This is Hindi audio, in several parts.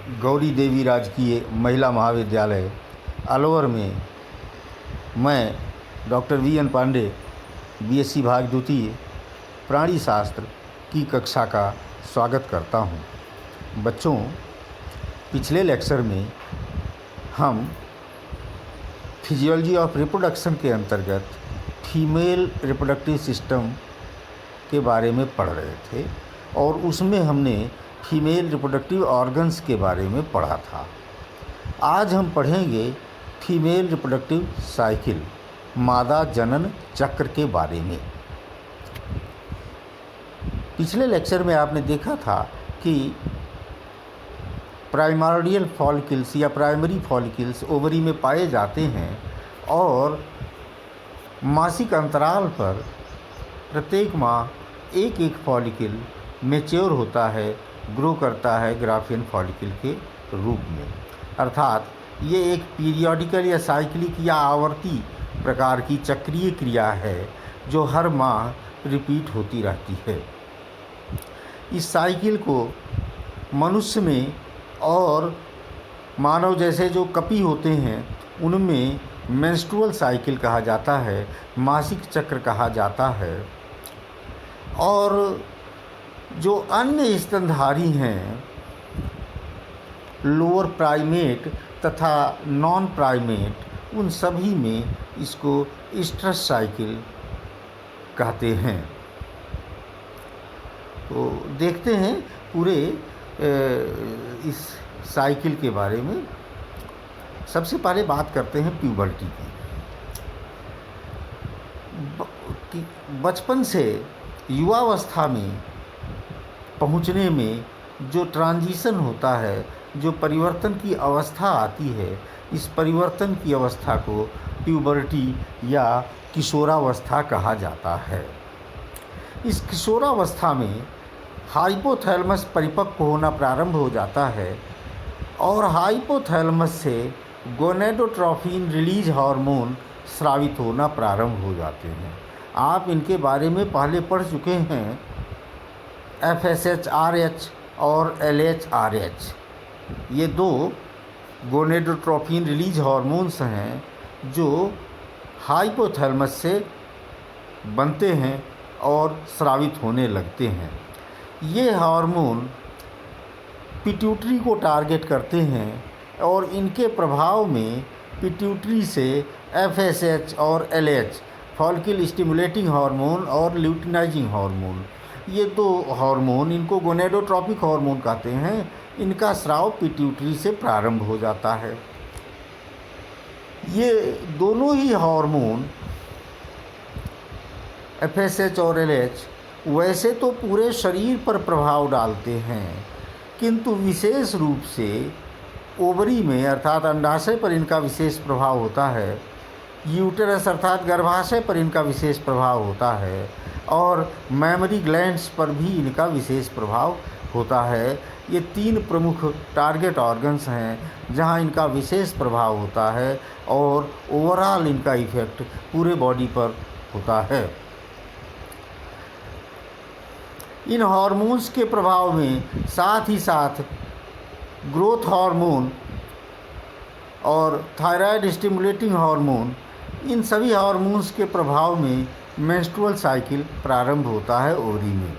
गौरी देवी राजकीय महिला महाविद्यालय अलवर में मैं डॉक्टर वी.एन. पांडे बीएससी भाग द्वितीय प्राणी शास्त्र की कक्षा का स्वागत करता हूं। बच्चों, पिछले लेक्चर में हम फिजियोलॉजी ऑफ रिप्रोडक्शन के अंतर्गत फीमेल रिप्रोडक्टिव सिस्टम के बारे में पढ़ रहे थे और उसमें हमने फीमेल रिप्रोडक्टिव ऑर्गन्स के बारे में पढ़ा था। आज हम पढ़ेंगे फीमेल रिप्रोडक्टिव साइकिल, मादा जनन चक्र के बारे में। पिछले लेक्चर में आपने देखा था कि प्राइमर्डियल फॉलिकल्स या प्राइमरी फॉलिकल्स ओवरी में पाए जाते हैं और मासिक अंतराल पर प्रत्येक माह एक एक फॉलिकल मैच्योर होता है, ग्रो करता है ग्राफियन फॉलिकल के रूप में। अर्थात ये एक पीरियोडिकल या साइक्लिक या आवर्ती प्रकार की चक्रीय क्रिया है जो हर माह रिपीट होती रहती है। इस साइकिल को मनुष्य में और मानव जैसे जो कपी होते हैं उनमें मेंस्ट्रुअल साइकिल कहा जाता है, मासिक चक्र कहा जाता है। और जो अन्य स्तनधारी हैं, लोअर प्राइमेट तथा नॉन प्राइमेट, उन सभी में इसको स्ट्रेस साइकिल कहते हैं। तो देखते हैं पूरे इस साइकिल के बारे में। सबसे पहले बात करते हैं प्यूबर्टी की। बचपन से युवावस्था में पहुंचने में जो ट्रांजिशन होता है, जो परिवर्तन की अवस्था आती है, इस परिवर्तन की अवस्था को प्यूबर्टी या किशोरावस्था कहा जाता है। इस किशोरावस्था में हाइपोथैलेमस परिपक्व होना प्रारंभ हो जाता है और हाइपोथैलेमस से गोनेडोट्रोफिन रिलीज हार्मोन स्रावित होना प्रारंभ हो जाते हैं। आप इनके बारे में पहले पढ़ चुके हैं, FSH-RH और LH-RH। ये दो गोनेडोट्रोफिन रिलीज हार्मोन्स हैं जो हाइपोथैलेमस से बनते हैं और स्रावित होने लगते हैं। ये हार्मोन पिट्यूटरी को टारगेट करते हैं और इनके प्रभाव में पिट्यूटरी से FSH और LH, फॉलिकल स्टिमुलेटिंग हार्मोन और ल्यूटिनाइजिंग हार्मोन, ये दो हार्मोन, इनको गोनेडोट्रोपिक हार्मोन कहते हैं, इनका स्राव पिट्यूटरी से प्रारंभ हो जाता है। ये दोनों ही हार्मोन FSH और LH वैसे तो पूरे शरीर पर प्रभाव डालते हैं, किंतु विशेष रूप से ओवरी में अर्थात अंडाशय पर इनका विशेष प्रभाव होता है, यूटेरस अर्थात गर्भाशय पर इनका विशेष प्रभाव होता है और मैमरी ग्लैंड्स पर भी इनका विशेष प्रभाव होता है। ये तीन प्रमुख टारगेट ऑर्गन्स हैं जहां इनका विशेष प्रभाव होता है और ओवरऑल इनका इफेक्ट पूरे बॉडी पर होता है। इन हार्मोन्स के प्रभाव में साथ ही साथ ग्रोथ हार्मोन और थायराइड स्टिमुलेटिंग हार्मोन, इन सभी हार्मोन्स के प्रभाव में मेंस्ट्रुअल साइकिल प्रारंभ होता है ओवरी में।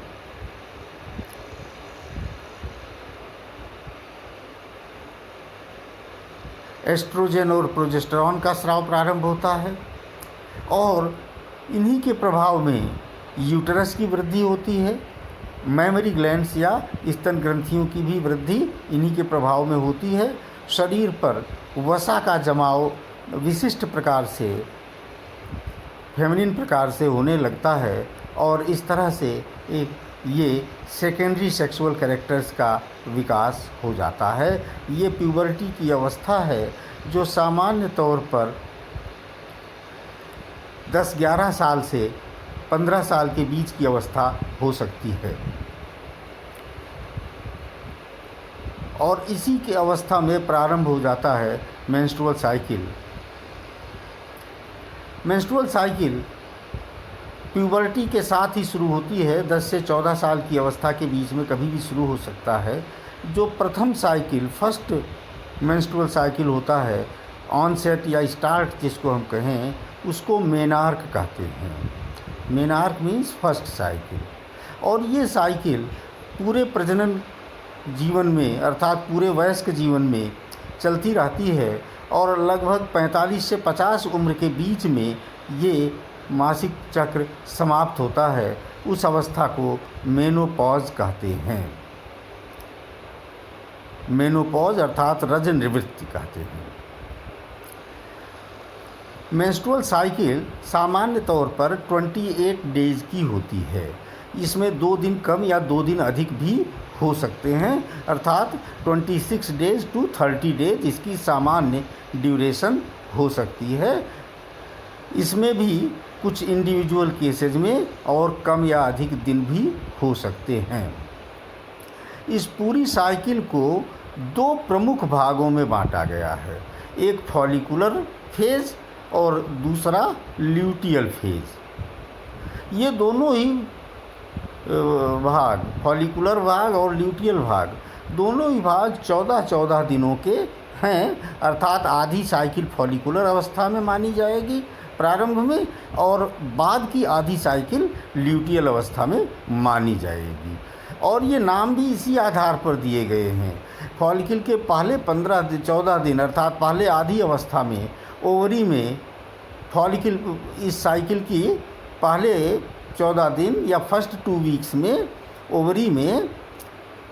एस्ट्रोजन और प्रोजेस्टेरॉन का स्राव प्रारंभ होता है और इन्हीं के प्रभाव में यूटेरस की वृद्धि होती है, मैमरी ग्लैंड्स या स्तन ग्रंथियों की भी वृद्धि इन्हीं के प्रभाव में होती है। शरीर पर वसा का जमाव विशिष्ट प्रकार से, फेमिनिन प्रकार से होने लगता है और इस तरह से ये सेकेंडरी सेक्सुअल कैरेक्टर्स का विकास हो जाता है। ये प्यूबर्टी की अवस्था है जो सामान्य तौर पर 10-11 साल से 15 साल के बीच की अवस्था हो सकती है और इसी की अवस्था में प्रारंभ हो जाता है menstrual cycle. Menstrual cycle puberty के साथ ही शुरू होती है। 10 से 14 साल की अवस्था के बीच में कभी भी शुरू हो सकता है, जो प्रथम साइकिल फर्स्ट मेंस्ट्रुअल साइकिल होता है, ऑनसेट या स्टार्ट जिसको हम कहें, उसको मेनार्क कहते हैं। Menarche means first cycle. और ये साइकिल पूरे प्रजनन जीवन में अर्थात पूरे वयस्क जीवन में चलती रहती है और लगभग 45 से 50 उम्र के बीच में ये मासिक चक्र समाप्त होता है। उस अवस्था को मेनोपॉज कहते हैं। मेनोपॉज अर्थात रजनिवृत्ति कहते हैं। मेंस्ट्रुअल साइकिल सामान्य तौर पर 28 डेज की होती है। इसमें 2 दिन कम या 2 दिन अधिक भी हो सकते हैं, अर्थात 26 डेज टू 30 डेज इसकी सामान्य ड्यूरेशन हो सकती है। इसमें भी कुछ इंडिविजुअल केसेज में और कम या अधिक दिन भी हो सकते हैं। इस पूरी साइकिल को 2 प्रमुख भागों में बांटा गया है, एक फॉलिकुलर फेज और दूसरा ल्यूटियल फेज। ये दोनों ही भाग, फॉलिकुलर भाग और ल्यूटियल भाग, दोनों ही भाग 14-14 दिनों के हैं, अर्थात आधी साइकिल फॉलिकुलर अवस्था में मानी जाएगी प्रारंभ में और बाद की आधी साइकिल ल्यूटियल अवस्था में मानी जाएगी। और ये नाम भी इसी आधार पर दिए गए हैं। फॉलिकल के पहले 14 दिन अर्थात पहले आधी अवस्था में ओवरी में फॉलिकल, इस साइकिल की पहले 14 दिन या फर्स्ट 2 वीक्स में ओवरी में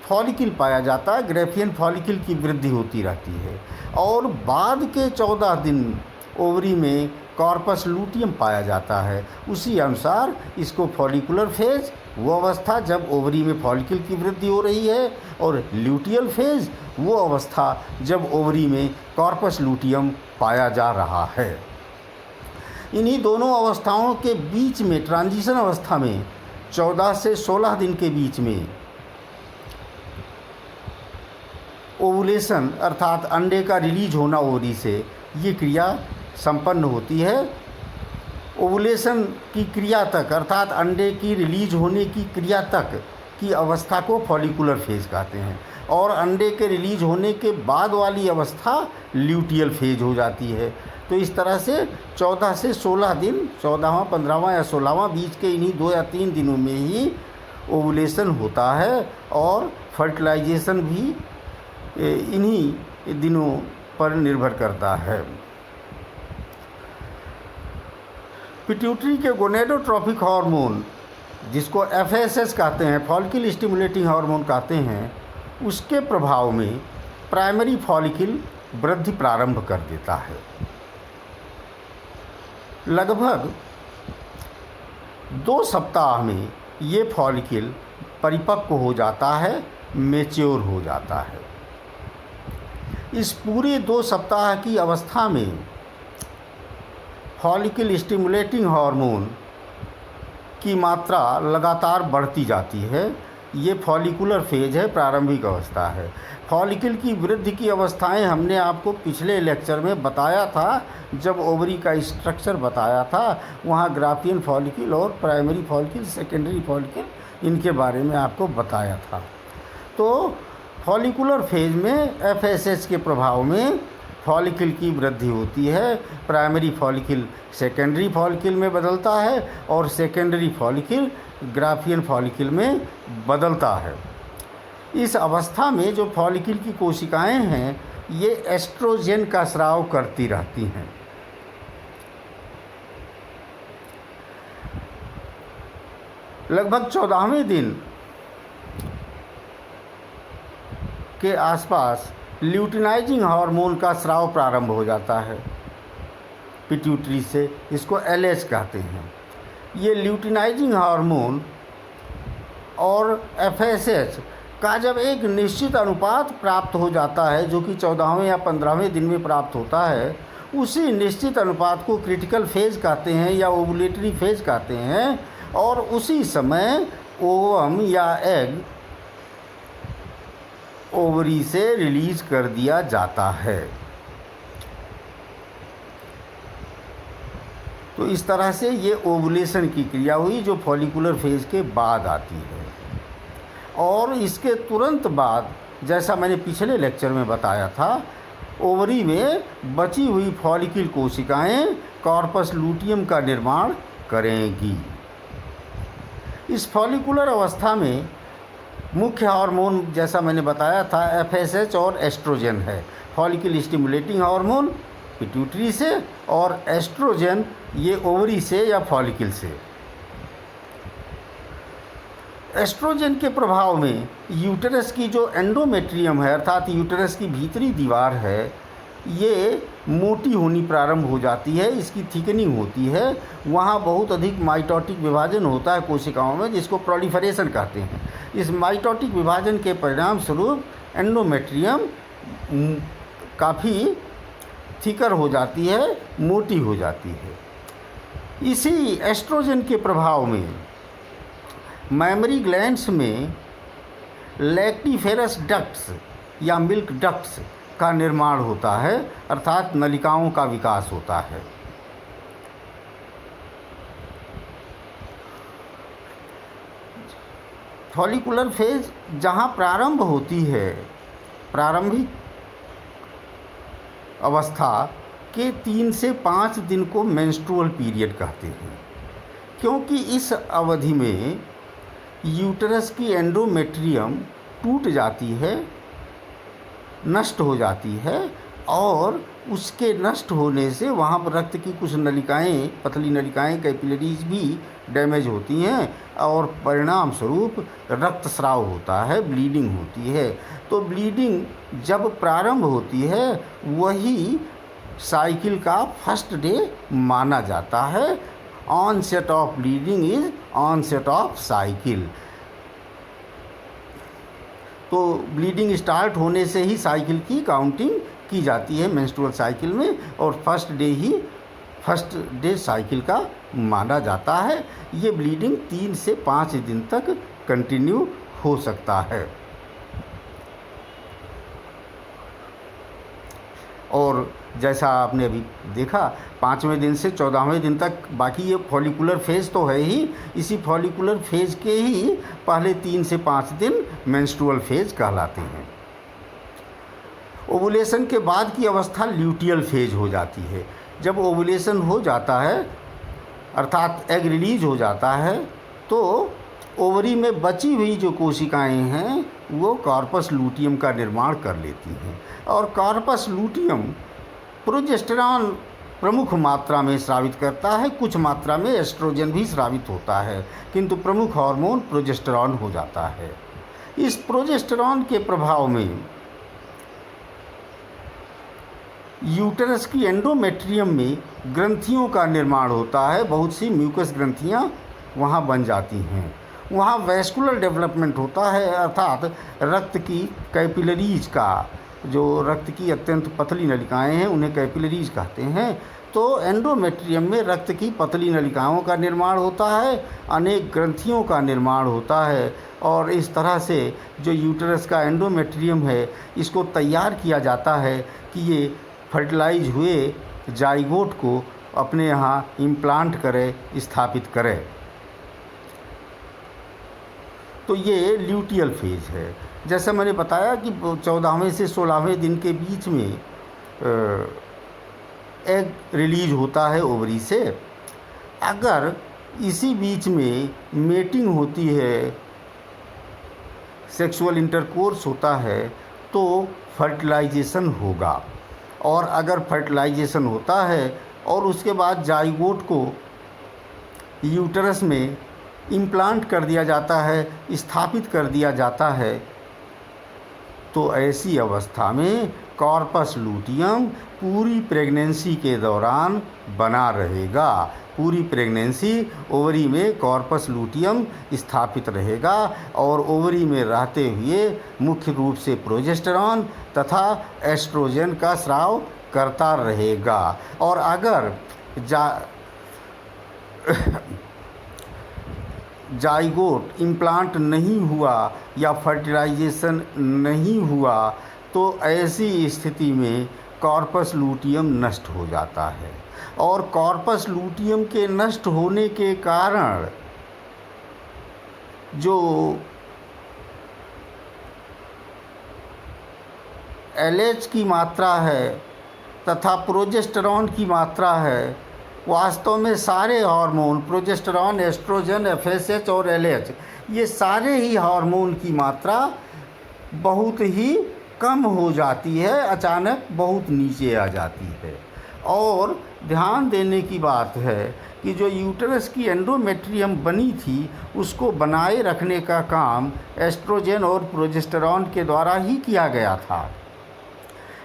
फॉलिकल पाया जाता है, ग्रेफियन फॉलिकल की वृद्धि होती रहती है। और बाद के 14 दिन ओवरी में कॉर्पस लूटियम पाया जाता है। उसी अनुसार इसको फॉलिकुलर फेज वो अवस्था जब ओवरी में फॉलिकल की वृद्धि हो रही है और ल्यूटियल फेज वो अवस्था जब ओवरी में कॉर्पस लूटियम पाया जा रहा है। इन्हीं दोनों अवस्थाओं के बीच में ट्रांजिशन अवस्था में 14 से 16 दिन के बीच में ओवुलेशन अर्थात अंडे का रिलीज होना ओवरी से, ये क्रिया संपन्न होती है। ओवुलेशन की क्रिया तक अर्थात अंडे की रिलीज होने की क्रिया तक की अवस्था को फॉलिकुलर फेज कहते हैं और अंडे के रिलीज होने के बाद वाली अवस्था ल्यूटियल फेज हो जाती है। तो इस तरह से 14 से 16 दिन, 14वां, 15वां या 16वां बीच के इन्हीं 2 या 3 दिनों में ही ओवुलेशन होता है और फर्टिलाइजेशन भी इन्हीं दिनों पर निर्भर करता है। पिट्यूटरी के गोनेडोट्रोपिक हार्मोन, जिसको FSH कहते हैं, फॉलिकल स्टिमुलेटिंग हार्मोन कहते हैं, उसके प्रभाव में प्राइमरी फॉलिकल वृद्धि प्रारंभ कर देता है। लगभग 2 सप्ताह में ये फॉलिकल परिपक्व हो जाता है, मैच्योर हो जाता है। इस पूरे 2 सप्ताह की अवस्था में फॉलिकल स्टिमुलेटिंग हार्मोन की मात्रा लगातार बढ़ती जाती है। ये फॉलिकुलर फेज है, प्रारंभिक अवस्था है। फॉलिकल की वृद्धि की अवस्थाएं हमने आपको पिछले लेक्चर में बताया था, जब ओवरी का स्ट्रक्चर बताया था, वहाँ ग्राफियन फॉलिकल और प्राइमरी फॉलिकल, सेकेंडरी फॉलिकल, इनके बारे में आपको बताया था। तो फॉलिकुलर फेज में FSH के प्रभाव में फॉलिकल की वृद्धि होती है। प्राइमरी फॉलिकल सेकेंडरी फॉलिकल में बदलता है और सेकेंडरी फॉलिकल ग्राफियन फॉलिकल में बदलता है। इस अवस्था में जो फॉलिकल की कोशिकाएं हैं, ये एस्ट्रोजन का स्राव करती रहती हैं। लगभग 14वें दिन के आसपास ल्यूटिनाइजिंग हार्मोन का स्राव प्रारंभ हो जाता है पिट्यूटरी से, इसको LH कहते हैं। ये ल्यूटिनाइजिंग हार्मोन और FSH का जब एक निश्चित अनुपात प्राप्त हो जाता है, जो कि 14वें या 15वें दिन में प्राप्त होता है, उसी निश्चित अनुपात को क्रिटिकल फेज कहते हैं या ओवुलेटरी फेज कहते हैं। और उसी समय ओवम या एग ओवरी से रिलीज कर दिया जाता है। तो इस तरह से ये ओवुलेशन की क्रिया हुई, जो फॉलिकुलर फेज के बाद आती है। और इसके तुरंत बाद जैसा मैंने पिछले लेक्चर में बताया था, ओवरी में बची हुई फॉलिकल कोशिकाएं कॉर्पस लूटियम का निर्माण करेंगी। इस फॉलिकुलर अवस्था में मुख्य हार्मोन, जैसा मैंने बताया था, एफएसएच और एस्ट्रोजन है। फॉलिकल स्टिमुलेटिंग हार्मोन पिट्यूटरी से और एस्ट्रोजन ये ओवरी से या फॉलिकल से। एस्ट्रोजन के प्रभाव में यूटेरस की जो एंडोमेट्रियम है, अर्थात यूटेरस की भीतरी दीवार है, ये मोटी होनी प्रारंभ हो जाती है, इसकी थिकनिंग होती है। वहाँ बहुत अधिक माइटोटिक विभाजन होता है कोशिकाओं में, जिसको प्रोलिफरेशन कहते हैं। इस माइटोटिक विभाजन के परिणाम स्वरूप एंडोमेट्रियम काफ़ी थिकर हो जाती है, मोटी हो जाती है। इसी एस्ट्रोजन के प्रभाव में मैमरी ग्लैंड्स में लैक्टिफेरस डक्ट्स या मिल्क डक्ट्स का निर्माण होता है, अर्थात नलिकाओं का विकास होता है। फॉलिकुलर फेज जहाँ प्रारंभ होती है, प्रारंभिक अवस्था के 3 से 5 दिन को मेंस्ट्रुअल पीरियड कहते हैं, क्योंकि इस अवधि में यूटेरस की एंडोमेट्रियम टूट जाती है, नष्ट हो जाती है, और उसके नष्ट होने से वहाँ पर रक्त की कुछ नलिकाएं, पतली नलिकाएं, कैपिलरीज भी डैमेज होती हैं, और परिणाम स्वरूप रक्तस्राव होता है, ब्लीडिंग होती है। तो ब्लीडिंग जब प्रारंभ होती है, वही साइकिल का फर्स्ट डे माना जाता है। Onset of bleeding is onset of cycle. तो ब्लीडिंग स्टार्ट होने से ही साइकिल की काउंटिंग की जाती है मेंस्ट्रुअल साइकिल में, और फर्स्ट डे साइकिल का माना जाता है। ये ब्लीडिंग 3 से 5 दिन तक कंटिन्यू हो सकता है। और जैसा आपने अभी देखा, 5वें दिन से 14वें दिन तक, बाकी ये फॉलिकुलर फेज़ तो है ही, इसी फॉलिकुलर फेज़ के ही पहले 3 से 5 दिन मेंस्ट्रुअल फेज़ कहलाते हैं। ओवुलेशन के बाद की अवस्था ल्यूटियल फेज हो जाती है। जब ओवुलेशन हो जाता है, अर्थात एग रिलीज हो जाता है, तो ओवरी में बची हुई जो कोशिकाएं हैं वो कॉर्पस लूटियम का निर्माण कर लेती हैं, और कॉर्पस लूटियम प्रोजेस्टेरॉन प्रमुख मात्रा में स्रावित करता है। कुछ मात्रा में एस्ट्रोजन भी स्रावित होता है, किंतु प्रमुख हार्मोन प्रोजेस्टेरॉन हो जाता है। इस प्रोजेस्टेरॉन के प्रभाव में यूटेरस की एंडोमेट्रियम में ग्रंथियों का निर्माण होता है। बहुत सी म्यूकस ग्रंथियां वहाँ बन जाती हैं। वहाँ वैस्कुलर डेवलपमेंट होता है, अर्थात रक्त की कैपिलरीज का, जो रक्त की अत्यंत पतली नलिकाएं हैं उन्हें कैपिलरीज कहते हैं। तो एंडोमेट्रियम में रक्त की पतली नलिकाओं का निर्माण होता है, अनेक ग्रंथियों का निर्माण होता है, और इस तरह से जो यूटेरस का एंडोमेट्रियम है, इसको तैयार किया जाता है कि ये फर्टिलाइज हुए जाइगोट को अपने यहाँ इम्प्लांट करे, स्थापित करे। तो ये ल्यूटियल फेज है। जैसा मैंने बताया कि 14वें से 16वें दिन के बीच में एग रिलीज होता है ओवरी से। अगर इसी बीच में मेटिंग होती है, सेक्सुअल इंटरकोर्स होता है, तो फर्टिलाइजेशन होगा। और अगर फर्टिलाइजेशन होता है और उसके बाद जाइगोट को यूटेरस में इम्प्लांट कर दिया जाता है, स्थापित कर दिया जाता है, तो ऐसी अवस्था में कॉर्पस लूटियम पूरी प्रेगनेंसी के दौरान बना रहेगा। पूरी प्रेगनेंसी ओवरी में कॉर्पस लूटियम स्थापित रहेगा, और ओवरी में रहते हुए मुख्य रूप से प्रोजेस्टेरॉन तथा एस्ट्रोजन का स्राव करता रहेगा। और अगर जाइगोट इम्प्लांट नहीं हुआ या फर्टिलाइजेशन नहीं हुआ, तो ऐसी स्थिति में कॉर्पस लूटियम नष्ट हो जाता है। और कॉर्पस लूटियम के नष्ट होने के कारण जो एलएच की मात्रा है तथा प्रोजेस्टेरॉन की मात्रा है, वास्तव में सारे हार्मोन प्रोजेस्टेरॉन, एस्ट्रोजन, एफएसएच और एलएच, ये सारे ही हार्मोन की मात्रा बहुत ही कम हो जाती है, अचानक बहुत नीचे आ जाती है। और ध्यान देने की बात है कि जो यूटरस की एंडोमेट्रियम बनी थी उसको बनाए रखने का काम एस्ट्रोजन और प्रोजेस्टेरॉन के द्वारा ही किया गया था।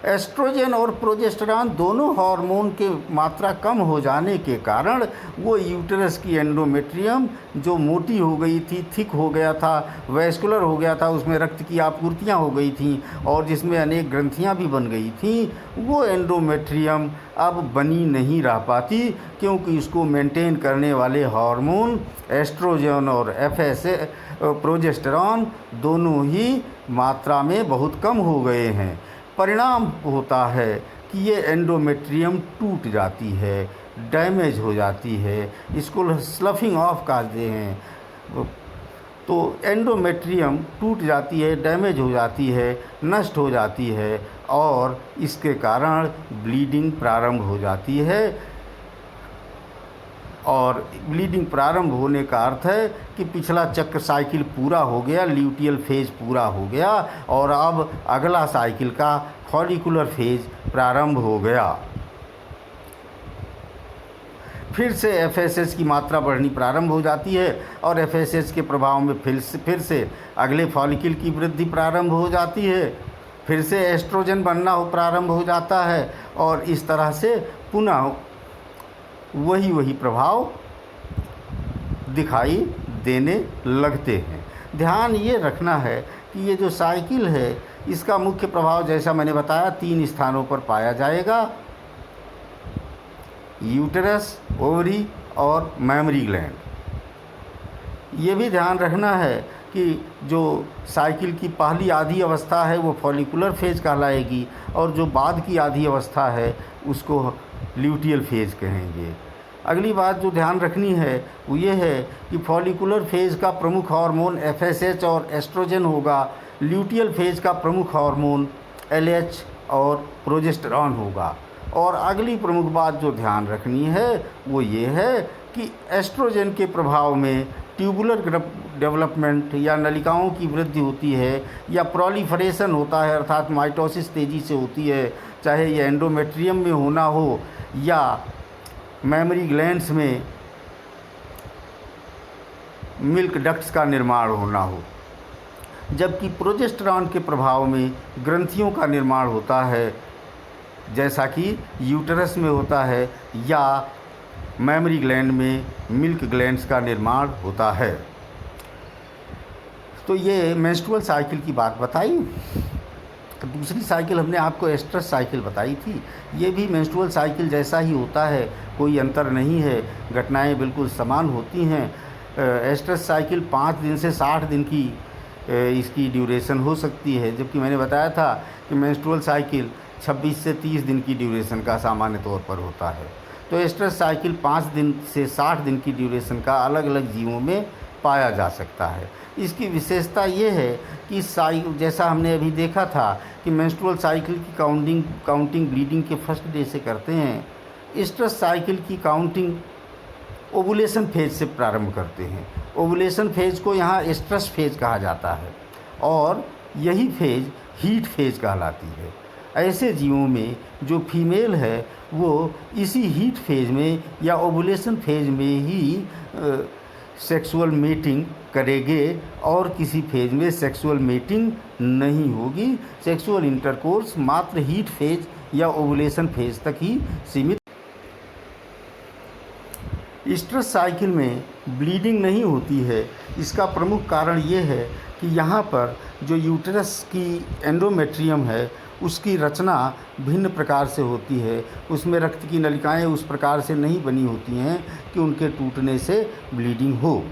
एस्ट्रोजन और प्रोजेस्टेरॉन दोनों हार्मोन के मात्रा कम हो जाने के कारण वो यूटरस की एंडोमेट्रियम जो मोटी हो गई थी, थिक हो गया था, वैस्कुलर हो गया था, उसमें रक्त की आपूर्तियाँ हो गई थीं और जिसमें अनेक ग्रंथियाँ भी बन गई थीं, वो एंडोमेट्रियम अब बनी नहीं रह पाती क्योंकि उसको मेंटेन करने वाले हार्मोन एस्ट्रोजन और प्रोजेस्टेरॉन दोनों ही मात्रा में बहुत कम हो गए हैं। परिणाम होता है कि ये एंडोमेट्रियम टूट जाती है, डैमेज हो जाती है, इसको स्लफिंग ऑफ कहते हैं। तो एंडोमेट्रियम टूट जाती है, डैमेज हो जाती है, नष्ट हो जाती है और इसके कारण ब्लीडिंग प्रारंभ हो जाती है। और ब्लीडिंग प्रारंभ होने का अर्थ है कि पिछला चक्र साइकिल पूरा हो गया, ल्यूटियल फेज पूरा हो गया और अब अगला साइकिल का फॉलिकुलर फेज प्रारंभ हो गया। फिर से एफएसएच की मात्रा बढ़नी प्रारंभ हो जाती है और एफएसएच के प्रभाव में फिर से अगले फॉलिकल की वृद्धि प्रारंभ हो जाती है, फिर से एस्ट्रोजन बनना प्रारंभ हो जाता है और इस तरह से पुनः वही प्रभाव दिखाई देने लगते हैं। ध्यान ये रखना है कि ये जो साइकिल है इसका मुख्य प्रभाव जैसा मैंने बताया 3 स्थानों पर पाया जाएगा, यूटेरस, ओवरी और मैमरी ग्लैंड। ये भी ध्यान रखना है कि जो साइकिल की पहली आधी अवस्था है वो फॉलिकुलर फेज कहलाएगी और जो बाद की आधी अवस्था है उसको ल्यूटियल फेज कहेंगे। अगली बात जो ध्यान रखनी है वो ये है कि फॉलिकुलर फेज का प्रमुख हार्मोन एफएसएच और एस्ट्रोजन होगा, ल्यूटियल फेज का प्रमुख हार्मोन एलएच और प्रोजेस्टेरॉन होगा। और अगली प्रमुख बात जो ध्यान रखनी है वो ये है कि एस्ट्रोजन के प्रभाव में ट्यूबुलर डेवलपमेंट या नलिकाओं की वृद्धि होती है या प्रोलिफरेशन होता है, अर्थात माइटोसिस तेज़ी से होती है, चाहे ये एंडोमेट्रियम में होना हो या मैमरी ग्लैंड्स में मिल्क डक्ट्स का निर्माण होना हो। जबकि प्रोजेस्टेरॉन के प्रभाव में ग्रंथियों का निर्माण होता है, जैसा कि यूटेरस में होता है या मैमरी ग्लैंड में मिल्क ग्लैंड्स का निर्माण होता है। तो ये मेंस्ट्रुअल साइकिल की बात बताई। दूसरी साइकिल हमने आपको एस्ट्रस साइकिल बताई थी। ये भी मेंस्ट्रुअल साइकिल जैसा ही होता है, कोई अंतर नहीं है, घटनाएं बिल्कुल समान होती हैं। एस्ट्रस साइकिल 5 दिन से 60 दिन की इसकी ड्यूरेशन हो सकती है, जबकि मैंने बताया था कि मेंस्ट्रुअल साइकिल 26 से 30 दिन की ड्यूरेशन का सामान्य तौर पर होता है। तो एस्ट्रस साइकिल 5 दिन से 60 दिन की ड्यूरेशन का अलग अलग जीवों में पाया जा सकता है। इसकी विशेषता ये है कि जैसा हमने अभी देखा था कि मेंस्ट्रुअल साइकिल की काउंटिंग ब्लीडिंग के फर्स्ट डे से करते हैं, एस्ट्रस साइकिल की काउंटिंग ओवुलेशन फेज से प्रारंभ करते हैं। ओवुलेशन फेज को यहाँ एस्ट्रस फेज कहा जाता है और यही फेज हीट फेज कहलाती है। ऐसे जीवों में जो फीमेल है वो इसी हीट फेज में या ओवुलेशन फेज में ही सेक्सुअल मीटिंग करेंगे और किसी फेज में सेक्सुअल मीटिंग नहीं होगी। सेक्सुअल इंटरकोर्स मात्र हीट फेज या ओवुलेशन फेज तक ही सीमित। एस्ट्रस साइकिल में ब्लीडिंग नहीं होती है। इसका प्रमुख कारण ये है कि यहाँ पर जो यूटेरस की एंडोमेट्रियम है उसकी रचना भिन्न प्रकार से होती है। उसमें रक्त की नलिकाएं उस प्रकार से नहीं बनी होती हैं कि उनके टूटने से ब्लीडिंग हो।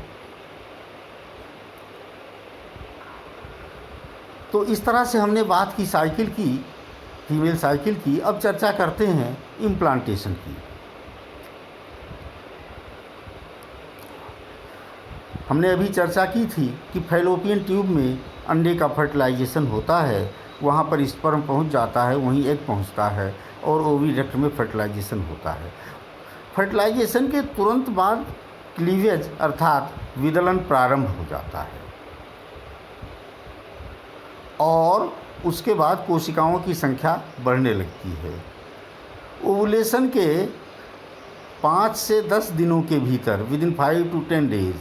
तो इस तरह से हमने बात की साइकिल की, फीमेल साइकिल की। अब चर्चा करते हैं इम्प्लांटेशन की। हमने अभी चर्चा की थी कि फैलोपियन ट्यूब में अंडे का फर्टिलाइजेशन होता है वहाँ पर स्पर्म पहुँच जाता है, वहीं एग पहुँचता है और ओविडक्ट में फर्टिलाइजेशन होता है। फर्टिलाइजेशन के तुरंत बाद क्लीवेज अर्थात विदलन प्रारंभ हो जाता है और उसके बाद कोशिकाओं की संख्या बढ़ने लगती है। ओवुलेशन के 5 से 10 दिनों के भीतर विदिन 5 to 10 डेज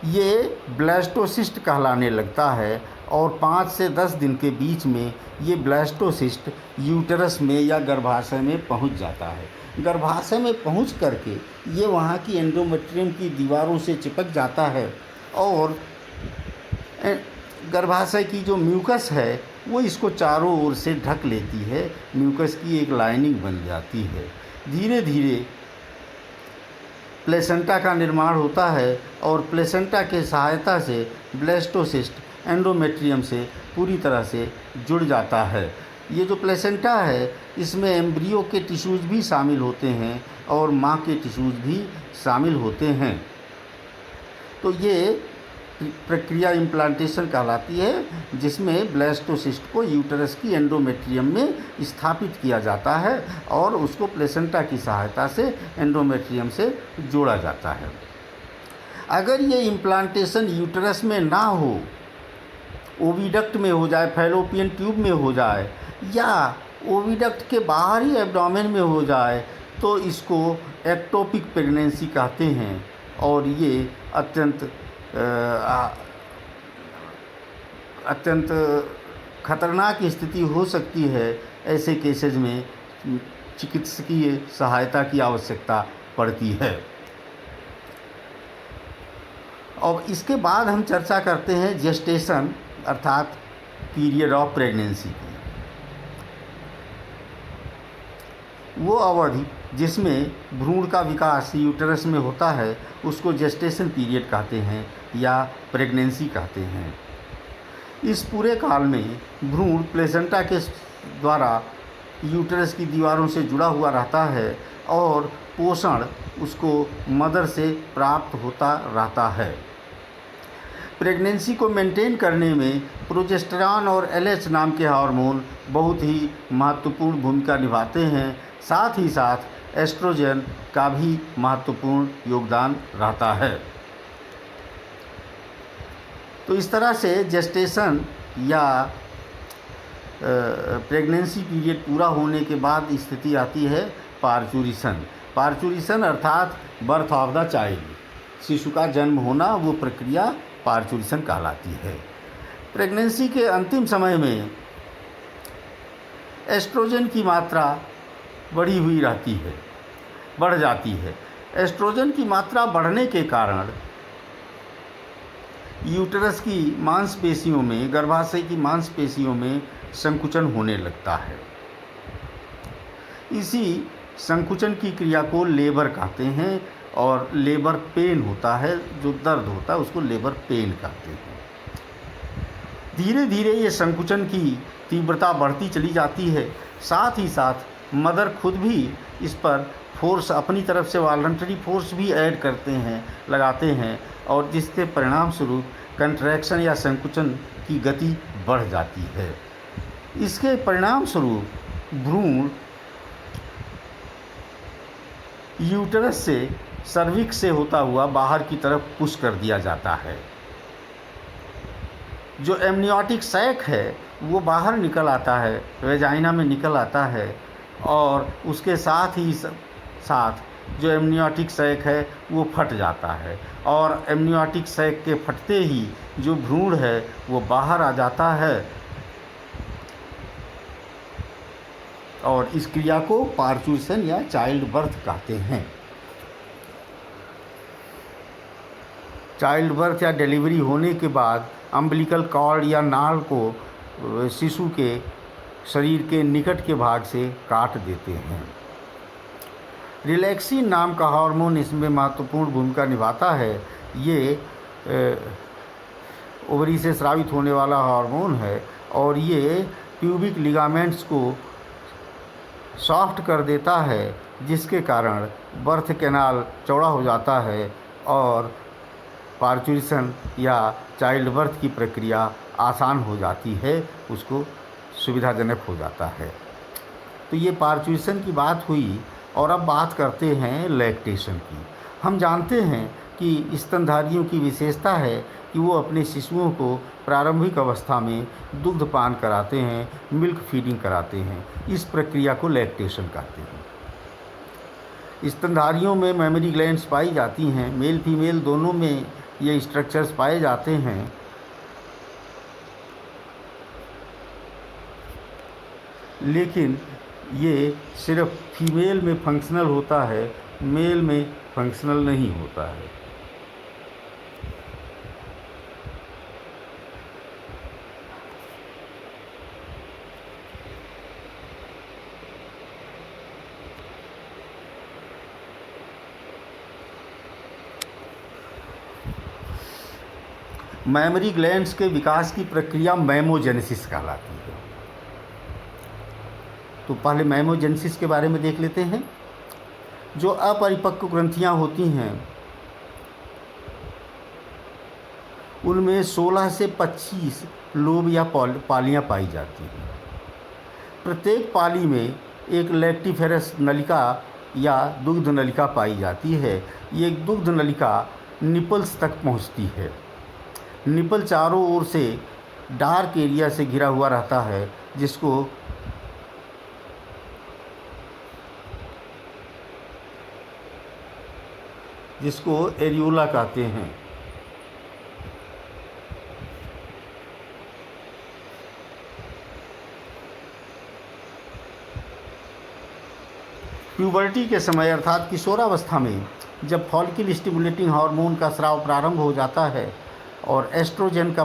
ये ब्लास्टोसिस्ट कहलाने लगता है और 5 से 10 दिन के बीच में ये ब्लास्टोसिस्ट यूटरस में या गर्भाशय में पहुंच जाता है। गर्भाशय में पहुंच करके ये वहाँ की एंडोमेट्रियम की दीवारों से चिपक जाता है और गर्भाशय की जो म्यूकस है वो इसको चारों ओर से ढक लेती है। म्यूकस की एक लाइनिंग बन जाती है। धीरे धीरे प्लेसेंटा का निर्माण होता है और प्लेसेंटा के सहायता से ब्लास्टोसिस्ट एंडोमेट्रियम से पूरी तरह से जुड़ जाता है। ये जो प्लेसेंटा है इसमें एम्ब्रियो के टिश्यूज़ भी शामिल होते हैं और माँ के टिश्यूज़ भी शामिल होते हैं। तो ये प्रक्रिया इम्प्लांटेशन कहलाती है जिसमें ब्लास्टोसिस्ट को यूटरस की एंडोमेट्रियम में स्थापित किया जाता है और उसको प्लेसेंटा की सहायता से एंडोमेट्रियम से जोड़ा जाता है। अगर ये इम्प्लांटेशन यूटरस में ना हो, ओविडक्ट में हो जाए, फैलोपियन ट्यूब में हो जाए या ओविडक्ट के बाहर ही एब्डोमेन में हो जाए तो इसको एक्टोपिक प्रेगनेंसी कहते हैं और ये अत्यंत खतरनाक स्थिति हो सकती है। ऐसे केसेज में चिकित्सकीय सहायता की आवश्यकता पड़ती है। और इसके बाद हम चर्चा करते हैं जेस्टेशन अर्थात पीरियड ऑफ प्रेगनेंसी की। वो अवधि जिसमें भ्रूण का विकास यूटरस में होता है उसको जेस्टेशन पीरियड कहते हैं या प्रेगनेंसी कहते हैं। इस पूरे काल में भ्रूण प्लेसेंटा के द्वारा यूटरस की दीवारों से जुड़ा हुआ रहता है और पोषण उसको मदर से प्राप्त होता रहता है। प्रेगनेंसी को मेंटेन करने में प्रोजेस्टेरॉन और एलएच नाम के हार्मोन बहुत ही महत्वपूर्ण भूमिका निभाते हैं। साथ ही साथ एस्ट्रोजन का भी महत्वपूर्ण योगदान रहता है। तो इस तरह से जेस्टेशन या प्रेगनेंसी पीरियड पूरा होने के बाद स्थिति आती है पार्चुरिशन। पार्चुरिशन अर्थात बर्थ ऑफ द चाइल्ड, शिशु का जन्म होना, वो प्रक्रिया पार्चुरिशन कहलाती है। प्रेगनेंसी के अंतिम समय में एस्ट्रोजन की मात्रा बढ़ी हुई रहती है, बढ़ जाती है। एस्ट्रोजन की मात्रा बढ़ने के कारण यूटरस की मांसपेशियों में, गर्भाशय की मांसपेशियों में संकुचन होने लगता है। इसी संकुचन की क्रिया को लेबर कहते हैं और लेबर पेन होता है, जो दर्द होता है उसको लेबर पेन कहते हैं। धीरे धीरे ये संकुचन की तीव्रता बढ़ती चली जाती है। साथ ही साथ मदर खुद भी इस पर फोर्स, अपनी तरफ से वॉलंटरी फोर्स भी ऐड करते हैं, लगाते हैं और जिसके परिणाम स्वरूप कंट्रैक्शन या संकुचन की गति बढ़ जाती है। इसके परिणाम स्वरूप भ्रूण यूटरस से, सर्विक्स से होता हुआ बाहर की तरफ पुश कर दिया जाता है। जो एमनियोटिक सैक है वो बाहर निकल आता है, वेजाइना में निकल आता है और उसके साथ ही साथ जो एमनियोटिक सैक है वो फट जाता है और एमनियोटिक सैक के फटते ही जो भ्रूण है वो बाहर आ जाता है और इस क्रिया को पार्चुरिशन या चाइल्ड बर्थ कहते हैं। चाइल्ड बर्थ या डिलीवरी होने के बाद अम्बिलिकल कॉर्ड या नाल को शिशु के शरीर के निकट के भाग से काट देते हैं। रिलैक्सिन नाम का हार्मोन इसमें महत्वपूर्ण भूमिका निभाता है। ये ओवरी से स्रावित होने वाला हार्मोन है और ये प्यूबिक लिगामेंट्स को सॉफ्ट कर देता है, जिसके कारण बर्थ कैनाल चौड़ा हो जाता है और पार्चुरिशन या चाइल्ड बर्थ की प्रक्रिया आसान हो जाती है, उसको सुविधाजनक हो जाता है। तो ये पार्चुरेशन की बात हुई। और अब बात करते हैं लैक्टेशन की। हम जानते हैं कि स्तनधारियों की विशेषता है कि वो अपने शिशुओं को प्रारंभिक अवस्था में दुग्धपान कराते हैं, मिल्क फीडिंग कराते हैं। इस प्रक्रिया को लैक्टेशन कहते हैं। स्तनधारियों में मेमरी ग्लैंड्स पाई जाती हैं, मेल फीमेल दोनों में ये स्ट्रक्चर्स पाए जाते हैं। लेकिन ये सिर्फ फीमेल में फंक्शनल होता है, मेल में फंक्शनल नहीं होता है। मेमरी ग्लैंड्स के विकास की प्रक्रिया मैमोजेनेसिस कहलाती है। तो पहले मैमोजेनेसिस के बारे में देख लेते हैं। जो अपरिपक्व ग्रंथियां होती हैं उनमें 16 से 25 लोब या पालियां पाई जाती हैं। प्रत्येक पाली में एक लैक्टिफेरस नलिका या दुग्ध नलिका पाई जाती है। ये दुग्ध नलिका निपल्स तक पहुंचती है। निपल चारों ओर से डार्क एरिया से घिरा हुआ रहता है, जिसको एरियोला कहते हैं। प्यूबर्टी के समय अर्थात किशोरावस्था में जब फॉलिकल स्टिमुलेटिंग हार्मोन का स्राव प्रारंभ हो जाता है और एस्ट्रोजन का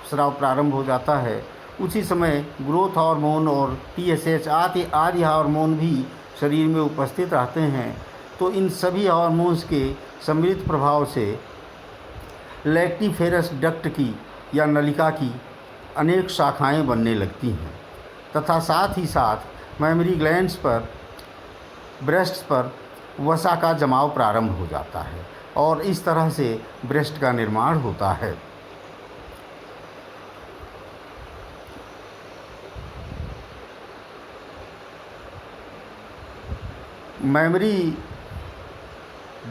स्राव प्रारंभ हो जाता है, उसी समय ग्रोथ हार्मोन और TSH आदि हार्मोन भी शरीर में उपस्थित रहते हैं। तो इन सभी हार्मोन्स के सम्मिलित प्रभाव से लैक्टिफेरस डक्ट की या नलिका की अनेक शाखाएं बनने लगती हैं तथा साथ ही साथ मेमरी ग्लैंड्स पर, ब्रेस्ट्स पर वसा का जमाव प्रारंभ हो जाता है और इस तरह से ब्रेस्ट का निर्माण होता है। मेमरी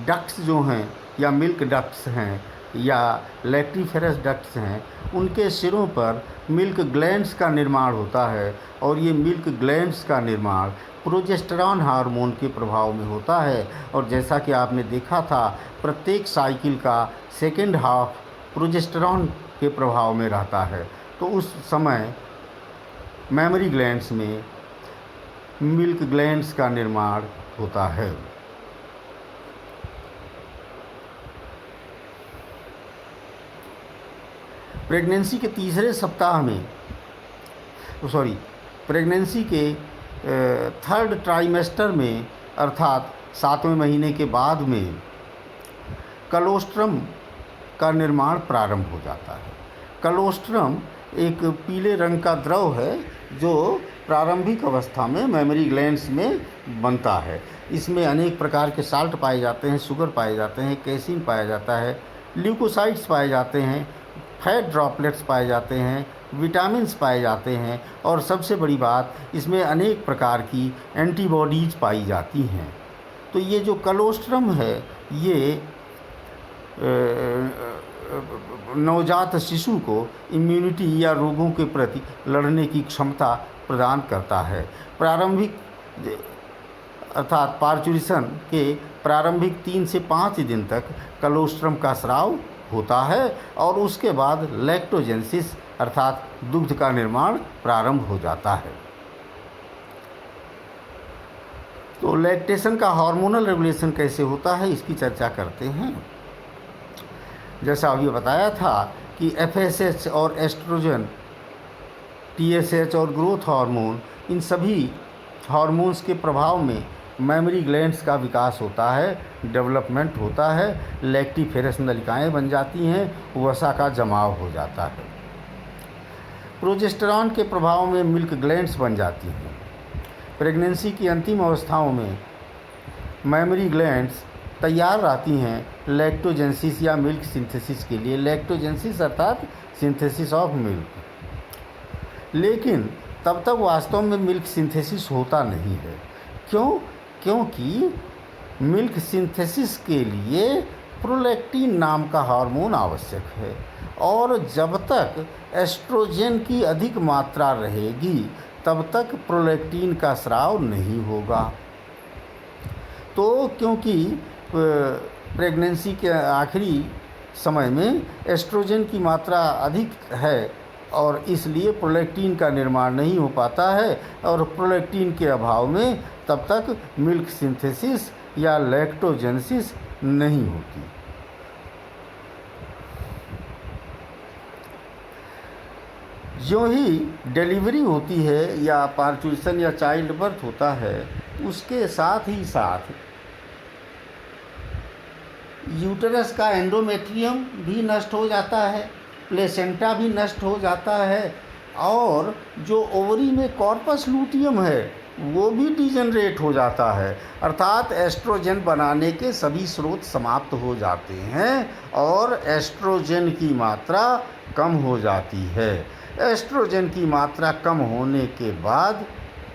डक्ट्स जो हैं या मिल्क डक्ट्स हैं या लैक्टिफेरस डक्ट्स हैं, उनके सिरों पर मिल्क ग्लैंड्स का निर्माण होता है और ये मिल्क ग्लैंड्स का निर्माण प्रोजेस्टेरॉन हार्मोन के प्रभाव में होता है। और जैसा कि आपने देखा था, प्रत्येक साइकिल का सेकेंड हाफ प्रोजेस्टेरॉन के प्रभाव में रहता है। तो उस समय मेमरी ग्लैंड्स में मिल्क ग्लैंड्स का निर्माण होता है। प्रेगनेंसी के तीसरे सप्ताह में प्रेगनेंसी के थर्ड ट्राइमेस्टर में अर्थात 7वें महीने के बाद में कलोस्ट्रम का निर्माण प्रारंभ हो जाता है। कलोस्ट्रम एक पीले रंग का द्रव है जो प्रारंभिक अवस्था में मेमरी ग्लैंड्स में बनता है। इसमें अनेक प्रकार के साल्ट पाए जाते हैं, शुगर पाए जाते हैं, कैसीन पाया जाता है, ल्यूकोसाइड्स पाए जाते हैं, फैट ड्रॉपलेट्स पाए जाते हैं, विटामिन्स पाए जाते हैं और सबसे बड़ी बात, इसमें अनेक प्रकार की एंटीबॉडीज पाई जाती हैं। तो ये जो कलोस्ट्रम है ये नवजात शिशु को इम्यूनिटी या रोगों के प्रति लड़ने की क्षमता प्रदान करता है। प्रारंभिक अर्थात पार्चुरेशन के प्रारंभिक 3 से 5 दिन तक कलोस्ट्रम का स्राव होता है और उसके बाद लैक्टोजेनेसिस अर्थात दुग्ध का निर्माण प्रारंभ हो जाता है। तो लैक्टेशन का हार्मोनल रेगुलेशन कैसे होता है, इसकी चर्चा करते हैं। जैसा अभी बताया था कि FSH और एस्ट्रोजन, TSH और ग्रोथ हार्मोन, इन सभी हार्मोन्स के प्रभाव में मेमरी ग्लैंड्स का विकास होता है, डेवलपमेंट होता है, लैक्टिफेरस नलिकाएँ बन जाती हैं, वसा का जमाव हो जाता है। प्रोजेस्टेरॉन के प्रभाव में मिल्क ग्लैंड्स बन जाती हैं। प्रेगनेंसी की अंतिम अवस्थाओं में मेमरी ग्लैंड्स तैयार रहती हैं लैक्टोजेनेसिस या मिल्क सिंथेसिस के लिए। लैक्टोजेनेसिस अर्थात सिंथेसिस ऑफ मिल्क। लेकिन तब तक वास्तव में मिल्क सिंथेसिस होता नहीं है। क्यों? क्योंकि मिल्क सिंथेसिस के लिए प्रोलैक्टिन नाम का हार्मोन आवश्यक है, और जब तक एस्ट्रोजन की अधिक मात्रा रहेगी तब तक प्रोलैक्टिन का स्राव नहीं होगा। तो क्योंकि प्रेगनेंसी के आखिरी समय में एस्ट्रोजन की मात्रा अधिक है और इसलिए प्रोलैक्टिन का निर्माण नहीं हो पाता है, और प्रोलैक्टिन के अभाव में तब तक मिल्क सिंथेसिस या लैक्टोजेनेसिस नहीं होती। जो ही डिलीवरी होती है या पार्चुरेशन या चाइल्ड बर्थ होता है, उसके साथ ही साथ यूटरस का एंडोमेट्रियम भी नष्ट हो जाता है, प्लेसेंटा भी नष्ट हो जाता है, और जो ओवरी में कॉर्पस लूटियम है वो भी डिजनरेट हो जाता है। अर्थात एस्ट्रोजन बनाने के सभी स्रोत समाप्त हो जाते हैं और एस्ट्रोजन की मात्रा कम हो जाती है। एस्ट्रोजन की मात्रा कम होने के बाद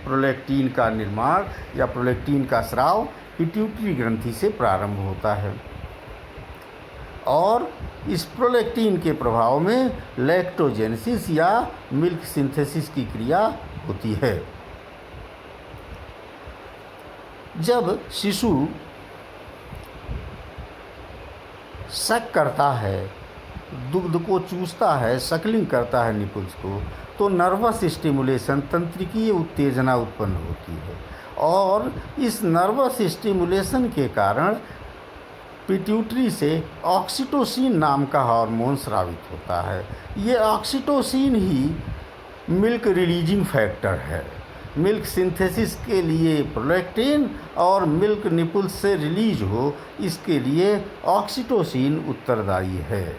प्रोलैक्टिन का निर्माण या प्रोलैक्टिन का स्राव पिट्यूटरी ग्रंथि से प्रारंभ होता है, और इस प्रोलैक्टिन के प्रभाव में लैक्टोजेनेसिस या मिल्क सिंथेसिस की क्रिया होती है। जब शिशु सक करता है, दुग्ध को चूसता है, सकलिंग करता है निपुल्स को, तो नर्वस स्टिमुलेशन, तंत्रिकीय उत्तेजना उत्पन्न होती है, और इस नर्वस स्टिमुलेशन के कारण पिट्यूटरी से ऑक्सीटोसिन नाम का हार्मोन स्रावित होता है। ये ऑक्सीटोसिन ही मिल्क रिलीजिंग फैक्टर है। मिल्क सिंथेसिस के लिए प्रोलैक्टिन और मिल्क निपुल्स से रिलीज हो, इसके लिए ऑक्सीटोसिन उत्तरदायी है।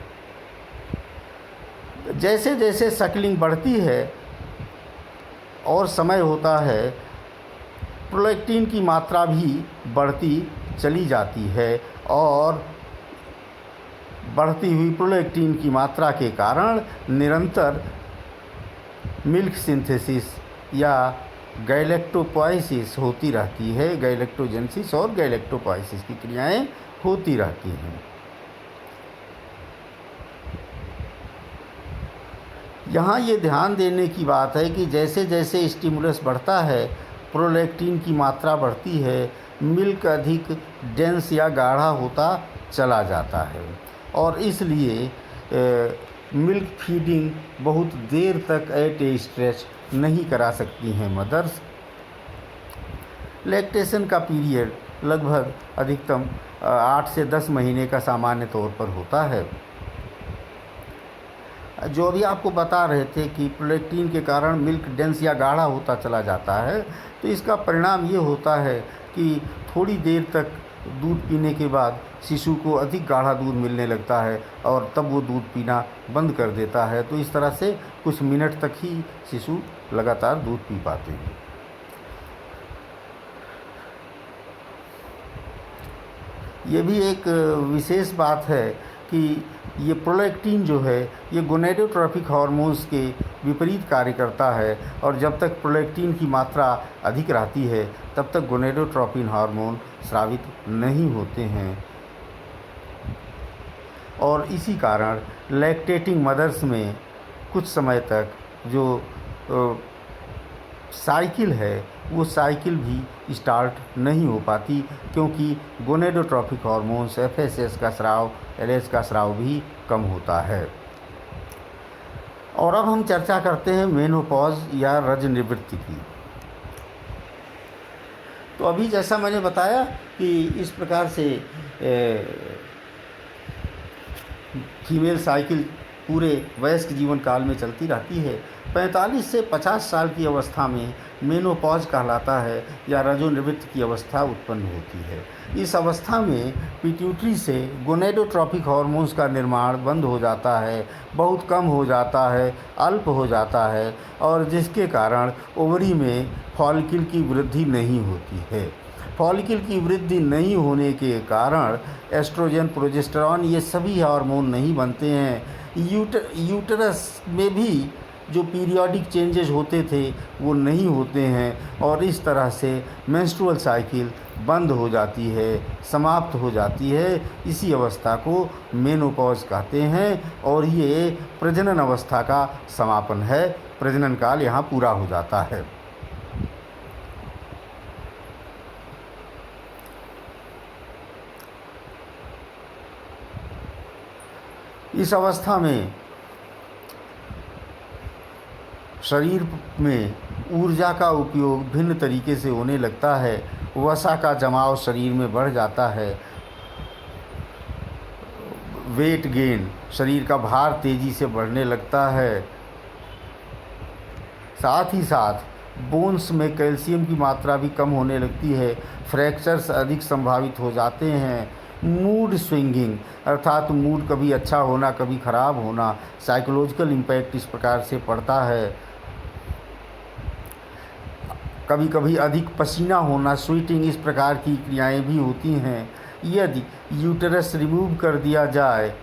जैसे जैसे सकलिंग बढ़ती है और समय होता है, प्रोलैक्टिन की मात्रा भी बढ़ती चली जाती है, और बढ़ती हुई प्रोलैक्टिन की मात्रा के कारण निरंतर मिल्क सिंथेसिस या गैलेक्टोपोएसिस होती रहती है। गैलेक्टोजेनेसिस और गैलेक्टोपोएसिस की क्रियाएं होती रहती हैं। यहाँ ये ध्यान देने की बात है कि जैसे जैसे स्टिमुलस बढ़ता है, प्रोलैक्टिन की मात्रा बढ़ती है, मिल्क अधिक डेंस या गाढ़ा होता चला जाता है, और इसलिए मिल्क फीडिंग बहुत देर तक एट ए स्ट्रेच नहीं करा सकती हैं मदर्स। लैक्टेशन का पीरियड लगभग अधिकतम 8 से 10 महीने का सामान्य तौर पर होता है। जो अभी आपको बता रहे थे कि प्रोलैक्टिन के कारण मिल्क डेंस या गाढ़ा होता चला जाता है, तो इसका परिणाम ये होता है कि थोड़ी देर तक दूध पीने के बाद शिशु को अधिक गाढ़ा दूध मिलने लगता है और तब वो दूध पीना बंद कर देता है। तो इस तरह से कुछ मिनट तक ही शिशु लगातार दूध पी पाते हैं। ये भी एक विशेष बात है कि ये प्रोलैक्टिन जो है ये गोनेडोट्रोपिक हार्मोन्स के विपरीत कार्य करता है, और जब तक प्रोलैक्टिन की मात्रा अधिक रहती है तब तक गोनेडोट्रोपिन हार्मोन स्रावित नहीं होते हैं, और इसी कारण लैक्टेटिंग मदर्स में कुछ समय तक जो साइकिल है वो साइकिल भी स्टार्ट नहीं हो पाती, क्योंकि गोनेडोट्रोपिक हार्मोन्स एफएसएस का स्राव, एलएच का स्राव भी कम होता है। और अब हम चर्चा करते हैं मेनोपॉज या रजनिवृत्ति की। तो अभी जैसा मैंने बताया कि इस प्रकार से फीमेल साइकिल पूरे वयस्क जीवन काल में चलती रहती है। 45 से 50 साल की अवस्था में मेनोपॉज कहलाता है या रजोनिवृत्ति की अवस्था उत्पन्न होती है। इस अवस्था में पिट्यूटरी से गोनेडोट्रोपिक हार्मोन्स का निर्माण बंद हो जाता है, बहुत कम हो जाता है, अल्प हो जाता है, और जिसके कारण ओवरी में फॉलिकल की वृद्धि नहीं होती है। फॉलिकल की वृद्धि नहीं होने के कारण एस्ट्रोजन, प्रोजेस्टेरॉन ये सभी हार्मोन नहीं बनते हैं। यूटरस में भी जो पीरियोडिक चेंजेस होते थे वो नहीं होते हैं और इस तरह से मेंस्ट्रुअल साइकिल बंद हो जाती है, समाप्त हो जाती है। इसी अवस्था को मेनोपॉज कहते हैं और ये प्रजनन अवस्था का समापन है। प्रजनन काल यहाँ पूरा हो जाता है। इस अवस्था में शरीर में ऊर्जा का उपयोग भिन्न तरीके से होने लगता है। वसा का जमाव शरीर में बढ़ जाता है। वेट गेन, शरीर का भार तेज़ी से बढ़ने लगता है। साथ ही साथ बोन्स में कैल्शियम की मात्रा भी कम होने लगती है। फ्रैक्चर्स अधिक संभावित हो जाते हैं। मूड स्विंगिंग अर्थात मूड कभी अच्छा होना कभी ख़राब होना, साइकोलॉजिकल इम्पैक्ट इस प्रकार से पड़ता है। कभी कभी अधिक पसीना होना, स्वेटिंग, इस प्रकार की क्रियाएं भी होती हैं। यदि यूटरस रिमूव कर दिया जाए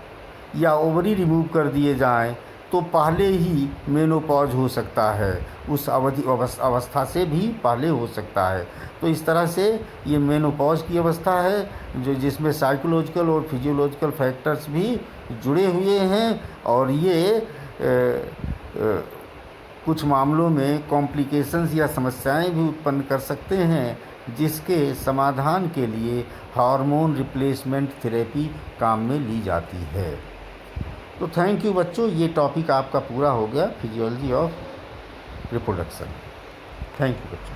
या ओवरी रिमूव कर दिए जाएं तो पहले ही मेनोपॉज हो सकता है, उस अवस्था से भी पहले हो सकता है। तो इस तरह से ये मेनोपॉज की अवस्था है जिसमें साइकोलॉजिकल और फिजियोलॉजिकल फैक्टर्स भी जुड़े हुए हैं और ये कुछ मामलों में कॉम्प्लिकेशंस या समस्याएं भी उत्पन्न कर सकते हैं, जिसके समाधान के लिए हार्मोन रिप्लेसमेंट थेरेपी काम में ली जाती है। तो थैंक यू बच्चों, ये टॉपिक आपका पूरा हो गया, physiology of reproduction. Thank you बच्चों।